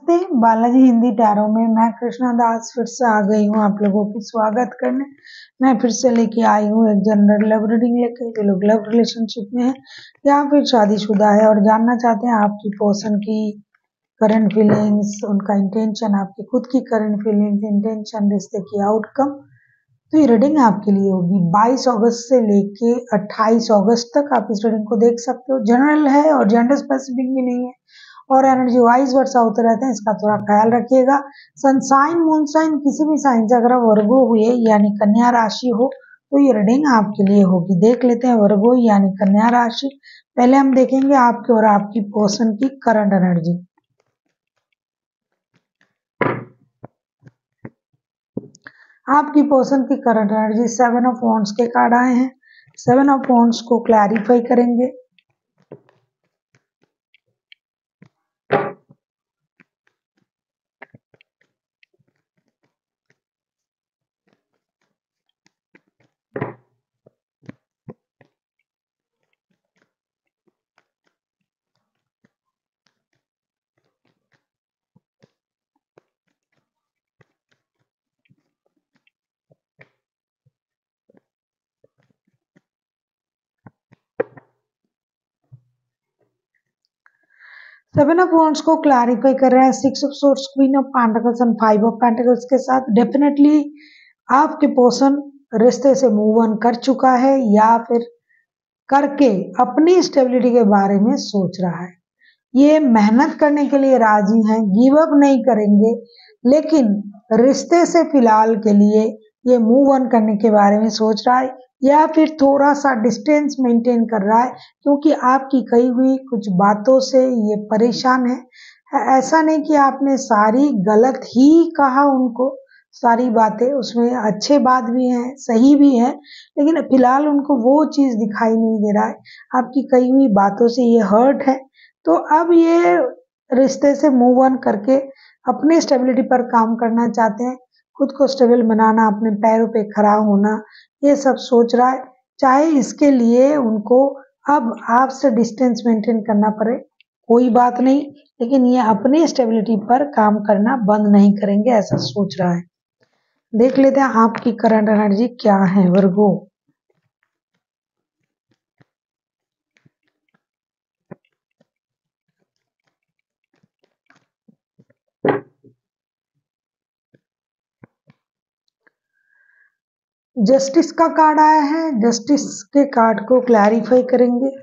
नमस्ते, बालाजी हिंदी टैरो में मैं कृष्णा दास फिर से आ गई हूँ आप लोगों की स्वागत करने। मैं फिर से लेके आई हूँ एक जनरल लव रीडिंग लेके। जो लोग लव रिलेशनशिप में है या फिर शादीशुदा है और जानना चाहते हैं आपकी पर्सन की करंट फीलिंग्स, उनका इंटेंशन, आपकी खुद की करंट फीलिंग्स, इंटेंशन, रिश्ते की आउटकम, तो ये रीडिंग आपके लिए होगी 22 अगस्त से लेके 28 अगस्त तक। आप इस रीडिंग को देख सकते हो। जनरल है और जेंडर स्पेसिफिक भी नहीं है और एनर्जी वाइज वर्षा होते रहते हैं, इसका थोड़ा ख्याल रखिएगा। सनसाइन मून साइन किसी भी साइन से अगर वर्गो हुए यानी कन्या राशि हो तो ये रीडिंग आपके लिए होगी। देख लेते हैं वर्गो यानी कन्या राशि। पहले हम देखेंगे आपके और आपकी पर्सन की करंट एनर्जी। आपकी पर्सन की करंट एनर्जी 7 ऑफ वॉन्ड्स के कार्ड आए हैं। 7 ऑफ वॉन्ड्स को क्लैरिफाई करेंगे। सेवन ऑफ वॉन्ड्स को क्लैरिफाई कर रहे हैं 6 of swords, queen of pentacles and 5 of pentacles के साथ। डेफिनेटली आपके पर्सन रिश्ते से मूव ऑन कर चुका है या फिर करके अपनी स्टेबिलिटी के बारे में सोच रहा है। ये मेहनत करने के लिए राजी हैं, गिव अप नहीं करेंगे, लेकिन रिश्ते से फिलहाल के लिए ये मूव ऑन करने के बारे में सोच रहा है या फिर थोड़ा सा डिस्टेंस मेंटेन कर रहा है क्योंकि आपकी कही हुई कुछ बातों से ये परेशान है। ऐसा नहीं कि आपने सारी गलत ही कहा उनको, सारी बातें उसमें अच्छे बात भी हैं, सही भी है, लेकिन फिलहाल उनको वो चीज दिखाई नहीं दे रहा है। आपकी कही हुई बातों से ये हर्ट है, तो अब ये रिश्ते से मूव ऑन करके अपने स्टेबिलिटी पर काम करना चाहते हैं। खुद को स्टेबल बनाना, अपने पैरों पे खड़ा होना, ये सब सोच रहा है। चाहे इसके लिए उनको अब आपसे डिस्टेंस मेंटेन करना पड़े, कोई बात नहीं, लेकिन ये अपने स्टेबिलिटी पर काम करना बंद नहीं करेंगे, ऐसा सोच रहा है। देख लेते हैं आपकी करंट एनर्जी क्या है वर्गो। जस्टिस का कार्ड आया है। जस्टिस के कार्ड को क्लैरिफाई करेंगे।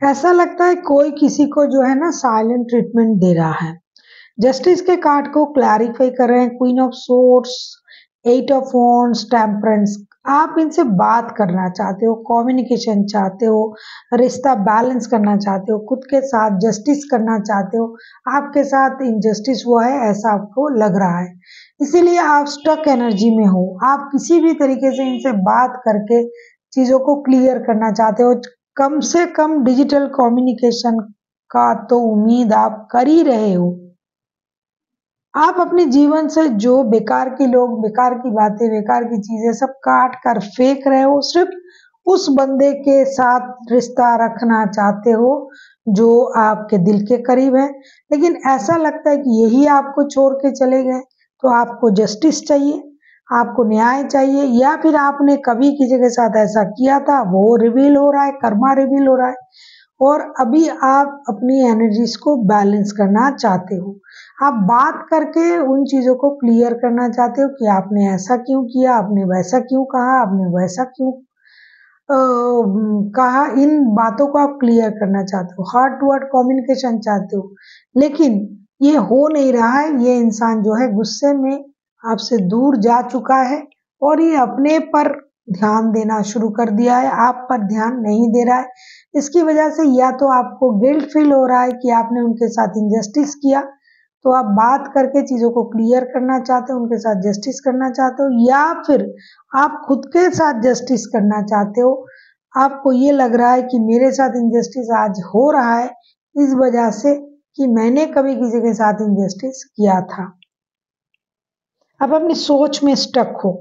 ऐसा लगता है कोई किसी को जो है ना साइलेंट ट्रीटमेंट दे रहा है। जस्टिस के कार्ड को क्लैरिफाई कर रहे हैं queen of swords, 8 of wands, temperance. आप इनसे बात करना चाहते हो, कम्युनिकेशन चाहते हो, रिश्ता बैलेंस करना चाहते हो, खुद के साथ जस्टिस करना चाहते हो। आपके साथ इनजस्टिस हुआ है ऐसा आपको लग रहा है, इसीलिए आप स्टक एनर्जी में हो। आप किसी भी तरीके से इनसे बात करके चीजों को क्लियर करना चाहते हो। कम से कम डिजिटल कम्युनिकेशन का तो उम्मीद आप कर ही रहे हो। आप अपने जीवन से जो बेकार के लोग, बेकार की बातें, बेकार की चीजें सब काट कर फेंक रहे हो, सिर्फ उस बंदे के साथ रिश्ता रखना चाहते हो जो आपके दिल के करीब है। लेकिन ऐसा लगता है कि यही आपको छोड़ के चले गए, तो आपको जस्टिस चाहिए, आपको न्याय चाहिए, या फिर आपने कभी किसी के साथ ऐसा किया था वो रिवील हो रहा है, कर्मा रिवील हो रहा है, और अभी आप अपनी एनर्जीज को बैलेंस करना चाहते हो। आप बात करके उन चीजों को क्लियर करना चाहते हो कि आपने ऐसा क्यों किया, आपने वैसा क्यों कहा, आपने वैसा क्यों कहा। इन बातों को आप क्लियर करना चाहते हो, हार्ट टू हार्ट कम्युनिकेशन चाहते हो, लेकिन ये हो नहीं रहा है। ये इंसान जो है गुस्से में आपसे दूर जा चुका है और ये अपने पर ध्यान देना शुरू कर दिया है, आप पर ध्यान नहीं दे रहा है। इसकी वजह से या तो आपको गिल्ट फील हो रहा है कि आपने उनके साथ इनजस्टिस किया, तो आप बात करके चीज़ों को क्लियर करना चाहते हो, उनके साथ जस्टिस करना चाहते हो, या फिर आप खुद के साथ जस्टिस करना चाहते हो। आपको ये लग रहा है कि मेरे साथ इनजस्टिस आज हो रहा है इस वजह से कि मैंने कभी किसी के साथ इनजस्टिस किया था। अब अपनी सोच में स्टक हो।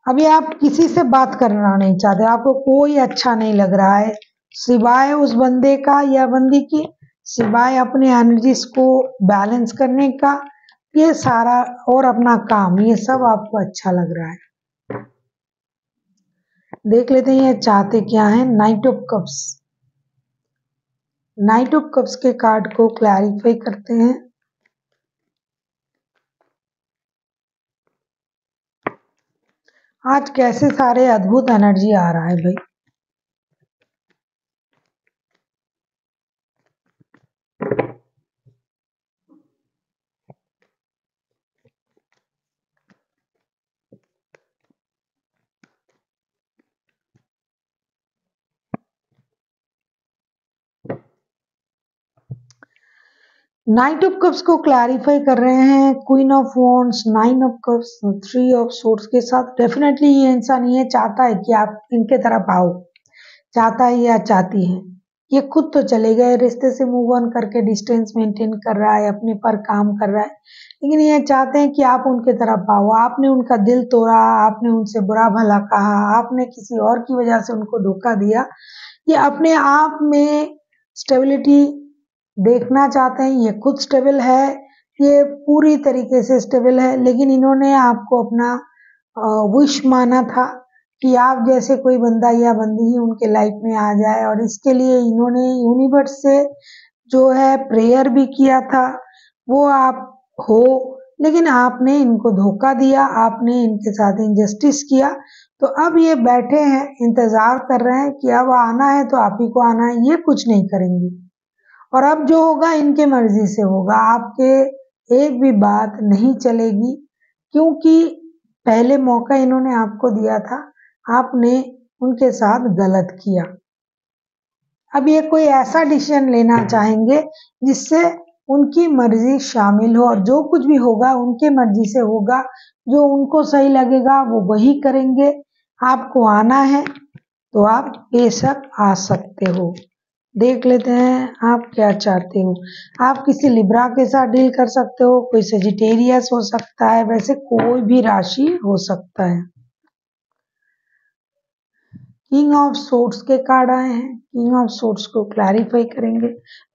अभी आप किसी से बात करना नहीं चाहते, आपको कोई अच्छा नहीं लग रहा है सिवाय उस बंदे का या बंदी की, सिवाय अपने एनर्जीज को बैलेंस करने का, ये सारा, और अपना काम, ये सब आपको अच्छा लग रहा है। देख लेते हैं ये चाहते क्या है। Night of cups. Night of cups के कार्ड को क्लैरिफाई करते हैं। आज कैसे सारे अद्भुत एनर्जी आ रहा है भाई। नाइट ऑफ कप्स को क्लैरिफाई कर रहे हैं queen of wands, nine of cups, three of swords के साथ। डेफिनेटली ये इंसान ये चाहता है कि आप इनके तरफ आओ, चाहता है या चाहती है। ये खुद तो चले गए रिश्ते से, मूव ऑन करके डिस्टेंस मेंटेन कर रहा है, अपने पर काम कर रहा है, लेकिन ये चाहते हैं कि आप उनके तरफ आओ। आपने उनका दिल तोड़ा, आपने उनसे बुरा भला कहा, आपने किसी और की वजह से उनको धोखा दिया। ये अपने आप में स्टेबिलिटी देखना चाहते हैं। ये खुद स्टेबल है, ये पूरी तरीके से स्टेबल है, लेकिन इन्होंने आपको अपना विश माना था कि आप जैसे कोई बंदा या बंदी ही उनके लाइफ में आ जाए, और इसके लिए इन्होंने यूनिवर्स से जो है प्रेयर भी किया था, वो आप हो, लेकिन आपने इनको धोखा दिया, आपने इनके साथ इनजस्टिस किया। तो अब ये बैठे हैं, इंतजार कर रहे हैं कि अब आना है तो आप ही को आना है, ये कुछ नहीं करेंगे। और अब जो होगा इनके मर्जी से होगा, आपके एक भी बात नहीं चलेगी, क्योंकि पहले मौका इन्होंने आपको दिया था, आपने उनके साथ गलत किया। अब ये कोई ऐसा डिसीजन लेना चाहेंगे जिससे उनकी मर्जी शामिल हो, और जो कुछ भी होगा उनके मर्जी से होगा, जो उनको सही लगेगा वो वही करेंगे। आपको आना है तो आप बेशक आ सकते हो। देख लेते हैं आप क्या चाहते हो। आप किसी लिब्रा के साथ डील कर सकते हो, कोई सेजिटेरियस हो सकता है, वैसे कोई भी राशि हो सकता है। किंग ऑफ सोर्ड्स के कार्ड आए हैं, किंग ऑफ सोर्ड्स को क्लैरिफाई करेंगे।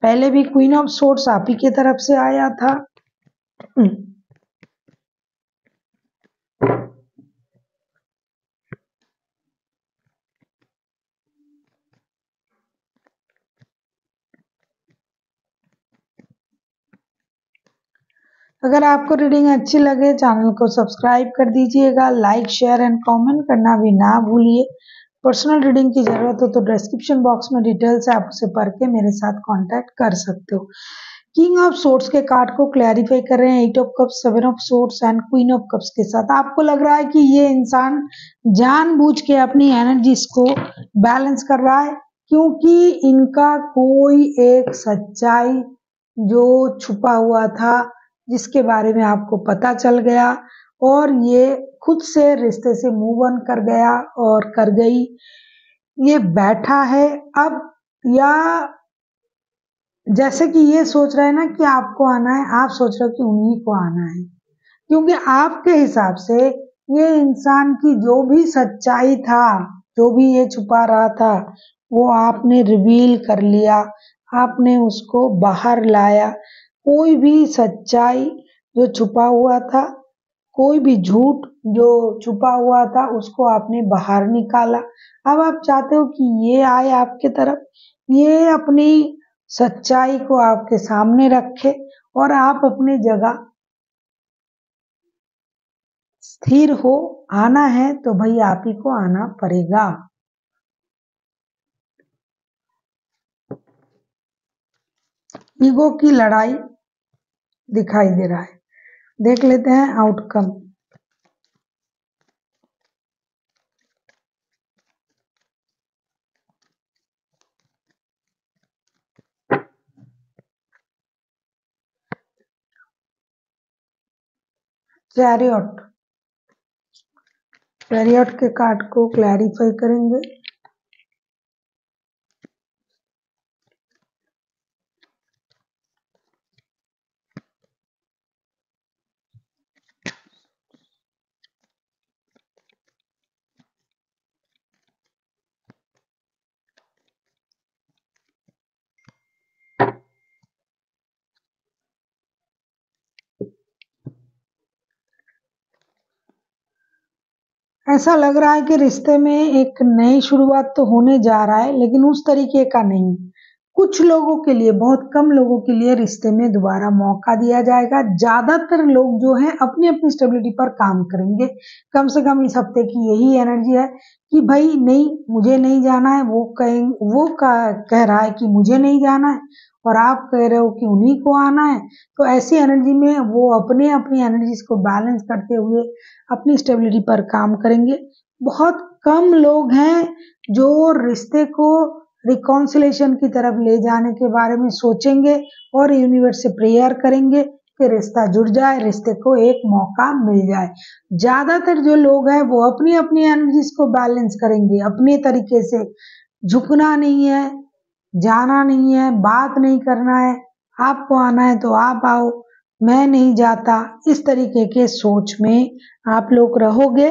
पहले भी क्वीन ऑफ सोर्ड्स आप ही की तरफ से आया था। अगर आपको रीडिंग अच्छी लगे, चैनल को सब्सक्राइब कर दीजिएगा, लाइक शेयर एंड कमेंट करना भी ना भूलिए। पर्सनल रीडिंग की जरूरत हो तो डिस्क्रिप्शन बॉक्स में डिटेल्स है, आप उसे पढ़ के मेरे साथ कांटेक्ट कर सकते हो। किंग ऑफ सोर्ड्स के कार्ड को क्लैरिफाई कर रहे हैं eight of cups, seven of swords and queen of cups के साथ। आपको लग रहा है कि ये इंसान जानबूझ के अपनी एनर्जीज को बैलेंस कर रहा है, क्योंकि इनका कोई एक सच्चाई जो छुपा हुआ था, जिसके बारे में आपको पता चल गया, और ये खुद से रिश्ते से मूव ऑन कर गया और कर गई। ये बैठा है अब, या जैसे कि ये सोच रहे हैं ना कि आपको आना है, आप सोच रहे हो कि उन्हीं को आना है, क्योंकि आपके हिसाब से ये इंसान की जो भी सच्चाई था, जो भी ये छुपा रहा था, वो आपने रिवील कर लिया, आपने उसको बाहर लाया। कोई भी सच्चाई जो छुपा हुआ था, कोई भी झूठ जो छुपा हुआ था, उसको आपने बाहर निकाला। अब आप चाहते हो कि ये आए आपके तरफ, ये अपनी सच्चाई को आपके सामने रखे, और आप अपनी जगह स्थिर हो। आना है तो भाई आप ही को आना पड़ेगा। ईगो की लड़ाई दिखाई दे रहा है। देख लेते हैं आउटकम। चैरियट, चैरियट के कार्ड को क्लैरिफाई करेंगे। ऐसा लग रहा है कि रिश्ते में एक नई शुरुआत तो होने जा रहा है, लेकिन उस तरीके का नहीं। कुछ लोगों के लिए, बहुत कम लोगों के लिए रिश्ते में दोबारा मौका दिया जाएगा। ज्यादातर लोग जो हैं अपनी अपनी स्टेबिलिटी पर काम करेंगे। कम से कम इस हफ्ते की यही एनर्जी है कि भाई नहीं, मुझे नहीं जाना है, कह रहा है कि मुझे नहीं जाना है, और आप कह रहे हो कि उन्हीं को आना है। तो ऐसी एनर्जी में वो अपने अपनी एनर्जीज को बैलेंस करते हुए अपनी स्टेबिलिटी पर काम करेंगे। बहुत कम लोग हैं जो रिश्ते को रिकॉन्सिलेशन की तरफ ले जाने के बारे में सोचेंगे और यूनिवर्स से प्रेयर करेंगे कि रिश्ता जुड़ जाए, रिश्ते को एक मौका मिल जाए। ज्यादातर जो लोग हैं वो अपनी अपनी एनर्जीज को बैलेंस करेंगे अपने तरीके से। झुकना नहीं है, जाना नहीं है, बात नहीं करना है, आपको आना है तो आप आओ, मैं नहीं जाता, इस तरीके के सोच में आप लोग रहोगे।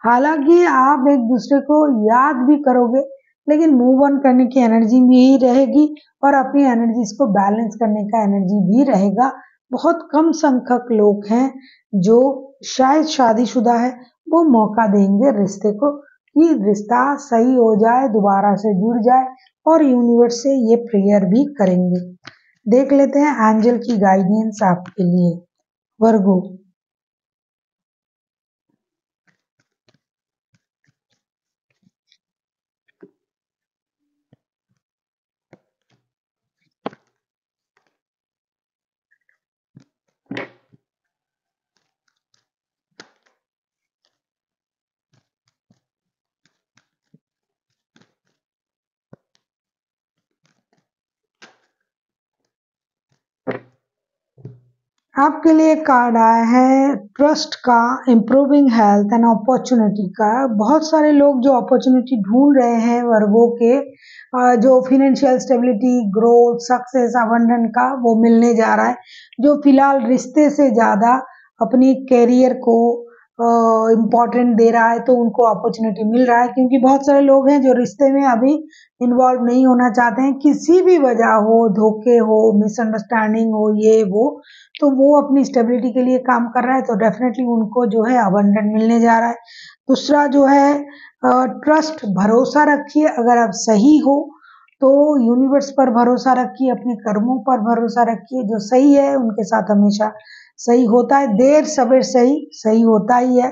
हालांकि आप एक दूसरे को याद भी करोगे, लेकिन मूव ऑन करने की एनर्जी भी रहेगी और अपनी एनर्जीज को बैलेंस करने का एनर्जी भी रहेगा। बहुत कम संख्यक लोग हैं जो शायद शादीशुदा है, वो मौका देंगे रिश्ते को कि रिश्ता सही हो जाए, दोबारा से जुड़ जाए, और यूनिवर्स से ये प्रेयर भी करेंगे। देख लेते हैं एंजल की गाइडेंस आपके लिए वर्गो। आपके लिए कार्ड आया है ट्रस्ट का, इम्प्रूविंग हेल्थ एंड अपॉर्चुनिटी का। बहुत सारे लोग जो अपॉर्चुनिटी ढूंढ रहे हैं वर्गों के, जो financial stability, growth, success, abundance का, वो मिलने जा रहा है। जो फिलहाल रिश्ते से ज्यादा अपनी कैरियर को इम्पोर्टेंट दे रहा है, तो उनको अपॉर्चुनिटी मिल रहा है। क्योंकि बहुत सारे लोग हैं जो रिश्ते में अभी इन्वॉल्व नहीं होना चाहते हैं, किसी भी वजह हो, धोखे हो, मिसअंडरस्टैंडिंग हो, ये वो, तो वो अपनी स्टेबिलिटी के लिए काम कर रहा है, तो डेफिनेटली उनको जो है अबंडेंट मिलने जा रहा है। दूसरा जो है ट्रस्ट, भरोसा रखिए। अगर आप सही हो तो यूनिवर्स पर भरोसा रखिए, अपने कर्मों पर भरोसा रखिए। जो सही है उनके साथ हमेशा सही होता है, देर सवेर सही सही होता ही है।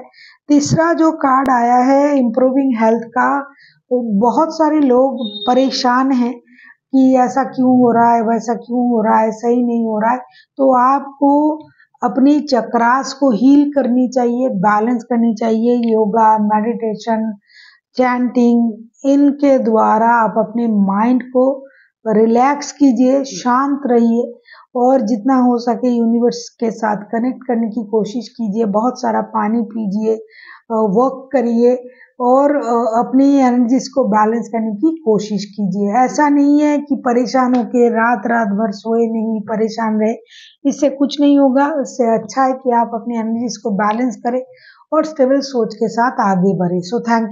तीसरा जो कार्ड आया है इम्प्रूविंग हेल्थ का, तो बहुत सारे लोग परेशान हैं कि ऐसा क्यों हो रहा है, वैसा क्यों हो रहा है, सही नहीं हो रहा है। तो आपको अपनी चक्रास को हील करनी चाहिए, बैलेंस करनी चाहिए। योगा, मेडिटेशन, चैंटिंग, इनके द्वारा आप अपने माइंड को रिलैक्स कीजिए, शांत रहिए, और जितना हो सके यूनिवर्स के साथ कनेक्ट करने की कोशिश कीजिए। बहुत सारा पानी पीजिए, वर्क करिए, और अपनी एनर्जीज को बैलेंस करने की कोशिश कीजिए। ऐसा नहीं है कि परेशान होके रात रात भर सोए नहीं, परेशान रहे, इससे कुछ नहीं होगा। इससे अच्छा है कि आप अपनी एनर्जीज को बैलेंस करें और स्टेबल सोच के साथ आगे बढ़े। So thank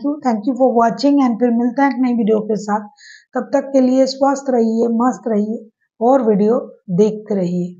you for watching, and फिर मिलते हैं एक नई वीडियो के साथ। तब तक के लिए स्वस्थ रहिए, मस्त रहिए और वीडियो देखते रहिए।